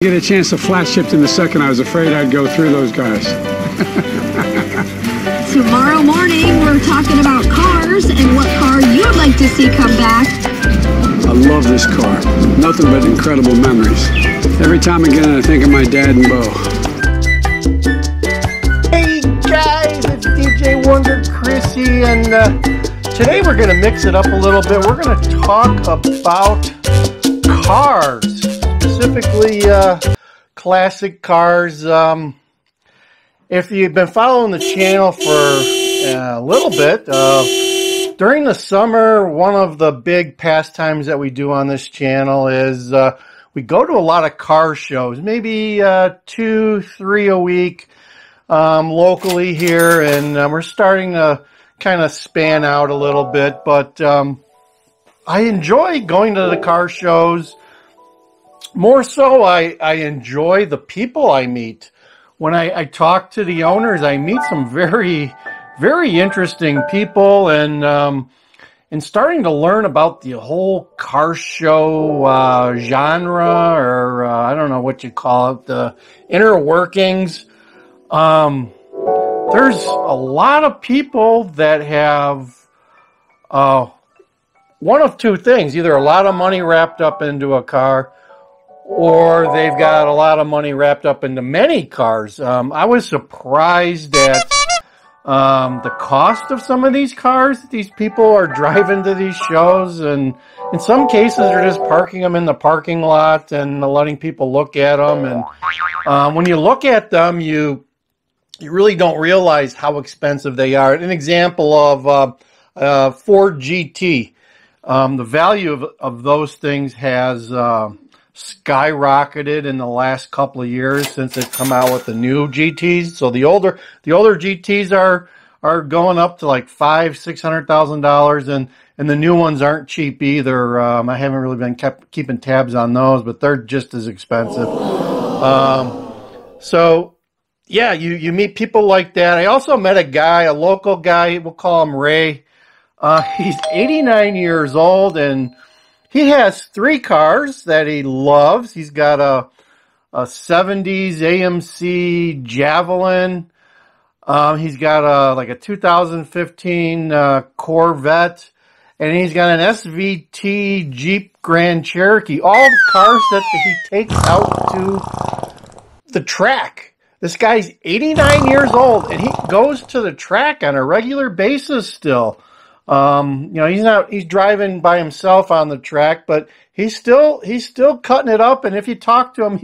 Get a chance to flat shift in the second. I was afraid I'd go through those guys. Tomorrow morning, we're talking about cars and what car you'd like to see come back. I love this car. Nothing but incredible memories. Every time I get in, I think of my dad and Bo. Hey guys, it's DJ Wonder Chrissy, and today we're going to mix it up a little bit. We're going to talk about cars, specifically classic cars. If you've been following the channel for a little bit, during the summer, one of the big pastimes that we do on this channel is we go to a lot of car shows, maybe 2, 3 a week locally here, and we're starting to kind of span out a little bit, but I enjoy going to the car shows. More so, I enjoy the people I meet. When I talk to the owners, I meet some very, very interesting people, and starting to learn about the whole car show genre, or I don't know what you call it, the inner workings. There's a lot of people that have one of two things: either a lot of money wrapped up into a car, or they've got a lot of money wrapped up into many cars. I was surprised at the cost of some of these cars that these people are driving to these shows, and in some cases they're just parking them in the parking lot and letting people look at them. And when you look at them, you really don't realize how expensive they are. An example of Ford GT, the value of those things has skyrocketed in the last couple of years since they've come out with the new GTs. So the older GTs are going up to like $500,000-$600,000, and the new ones aren't cheap either. I haven't really been keeping tabs on those, but they're just as expensive. So yeah, you meet people like that. I also met a guy, a local guy. We'll call him Ray. He's 89 years old, and he has 3 cars that he loves. He's got a 70s AMC Javelin. He's got a 2015 Corvette, and he's got an SVT Jeep Grand Cherokee. All the cars that he takes out to the track. This guy's 89 years old, and he goes to the track on a regular basis still. He's driving by himself on the track, but he's still cutting it up. And if you talk to him,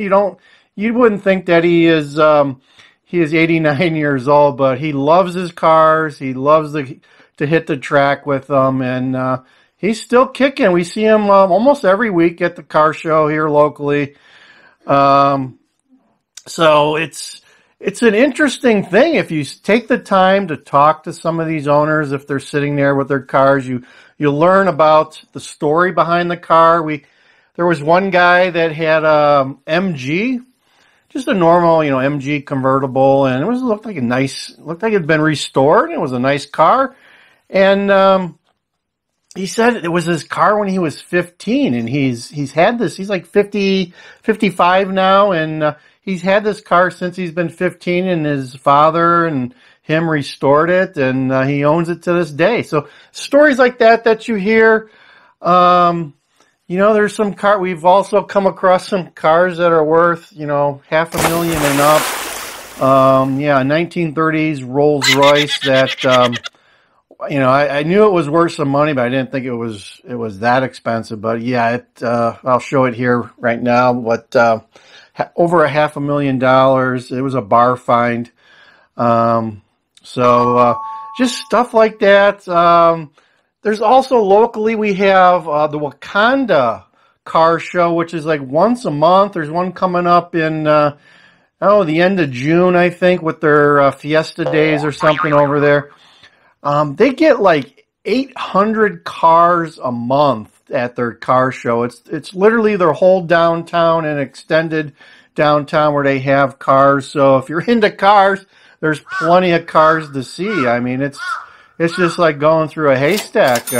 you wouldn't think that he is 89 years old, but he loves his cars. He loves to hit the track with them, and he's still kicking. We see him almost every week at the car show here locally. So it's an interesting thing. If you take the time to talk to some of these owners, if they're sitting there with their cars, you learn about the story behind the car. There was one guy that had a MG, just a normal, MG convertible, and it looked like it had been restored. It was a nice car, and he said it was his car when he was 15, and he's had this. He's like 55 now, and he's had this car since he's been 15, and his father and him restored it, and he owns it to this day. So stories like that you hear. There's some car. We've also come across some cars that are worth, $500,000 and up. A 1930s Rolls Royce that, I knew it was worth some money, but I didn't think it was that expensive. But yeah, I'll show it here right now. But over $500,000. It was a bar find. Just stuff like that. There's also locally, we have the Wakanda car show, which is like once a month. There's one coming up in the end of June, I think, with their Fiesta Days or something over there. They get like 800 cars a month at their car show. It's literally their whole downtown and extended downtown where they have cars. So if you're into cars, there's plenty of cars to see. I mean, it's just like going through a haystack.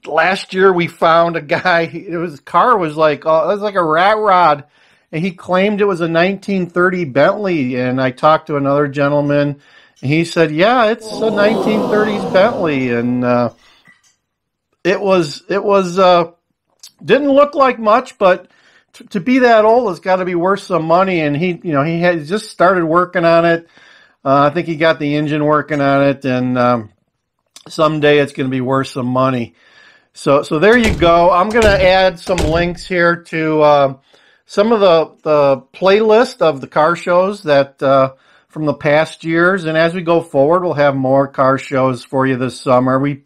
last year we found a guy, his car was like, it was like a rat rod, and he claimed it was a 1930 Bentley, and I talked to another gentleman, and he said, yeah, it's a 1930s Bentley, and it was didn't look like much, but to be that old, it's got to be worth some money, and he had just started working on it. I think he got the engine working on it, and someday it's going to be worth some money. So there you go. I'm going to add some links here to some of the playlist of the car shows that from the past years, and as we go forward, we'll have more car shows for you this summer. We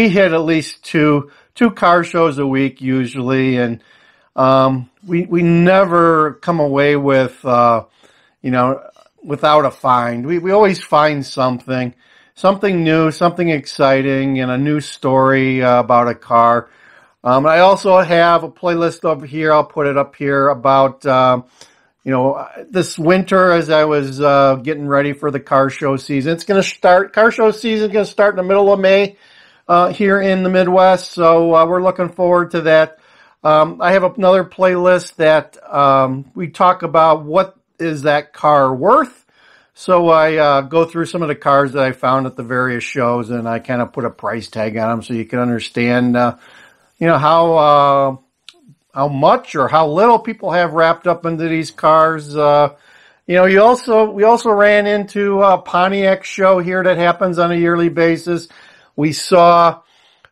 hit at least two car shows a week usually, and we never come away with without a find. We always find something new, something exciting, and a new story about a car. I also have a playlist over here. I'll put it up here about this winter as I was getting ready for the car show season. It's going to start. Car show season is going to start in the middle of May here in the Midwest. So we're looking forward to that. I have another playlist that we talk about what is that car worth. So I go through some of the cars that I found at the various shows, and I kind of put a price tag on them so you can understand, how much or how little people have wrapped up into these cars. We also ran into a Pontiac show here that happens on a yearly basis. We saw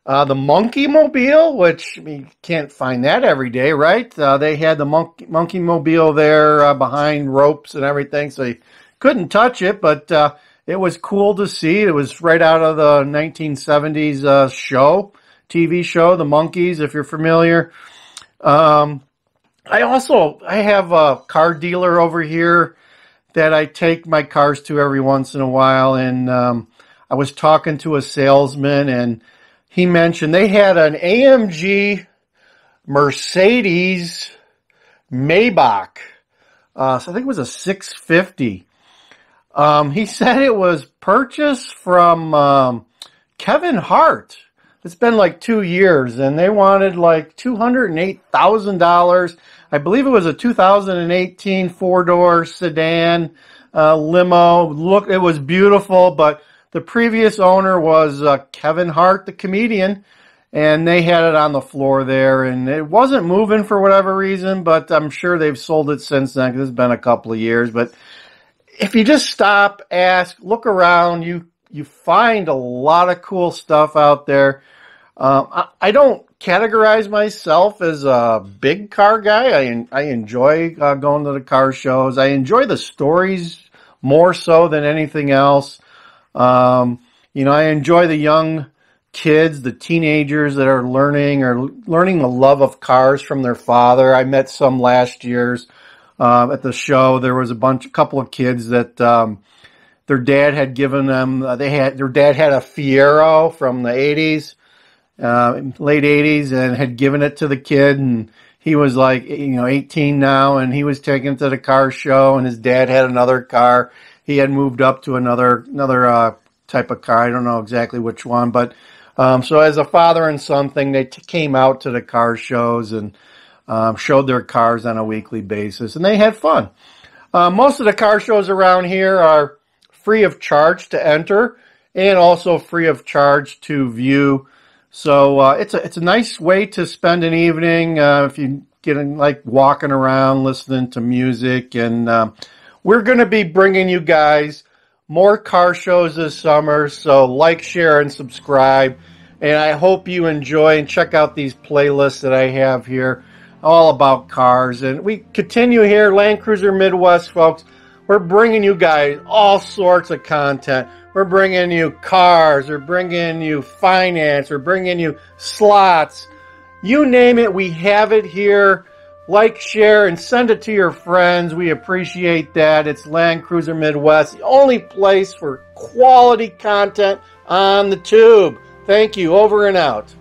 the Monkey Mobile, which you can't find that every day, right? They had the Monkey Mobile there behind ropes and everything, so you couldn't touch it, but it was cool to see. It was right out of the 1970s TV show, The Monkeys, if you're familiar. I have a car dealer over here that I take my cars to every once in a while, and I was talking to a salesman, and he mentioned they had an AMG Mercedes Maybach. So I think it was a 650. He said it was purchased from Kevin Hart. It's been like 2 years, and they wanted like $208,000. I believe it was a 2018 four-door sedan limo. Look, it was beautiful, but the previous owner was Kevin Hart, the comedian, and they had it on the floor there, and it wasn't moving for whatever reason, but I'm sure they've sold it since then because it's been a couple of years. But if you just stop, ask, look around, you find a lot of cool stuff out there. I don't categorize myself as a big car guy. I enjoy going to the car shows. I enjoy the stories more so than anything else. I enjoy the young kids, the teenagers that are learning the love of cars from their father. I met some last year's at the show. There was a couple of kids that their dad had given them. Their dad had a Fiero from the 80s, late 80s, and had given it to the kid, and he was like 18 now, and he was taken to the car show, and his dad had another car. He had moved up to another type of car. I don't know exactly which one, but so as a father and son thing, they came out to the car shows and showed their cars on a weekly basis, and they had fun. Most of the car shows around here are free of charge to enter and also free of charge to view. So it's a nice way to spend an evening if you get like walking around, listening to music, and we're going to be bringing you guys more car shows this summer. So like, share, and subscribe. And I hope you enjoy and check out these playlists that I have here, all about cars. And we continue here, Land Cruiser Midwest, folks. We're bringing you guys all sorts of content. We're bringing you cars. We're bringing you finance. We're bringing you slots. You name it, we have it here. Like, share, and send it to your friends. We appreciate that. It's Land Cruiser Midwest, the only place for quality content on the tube. Thank you. Over and out.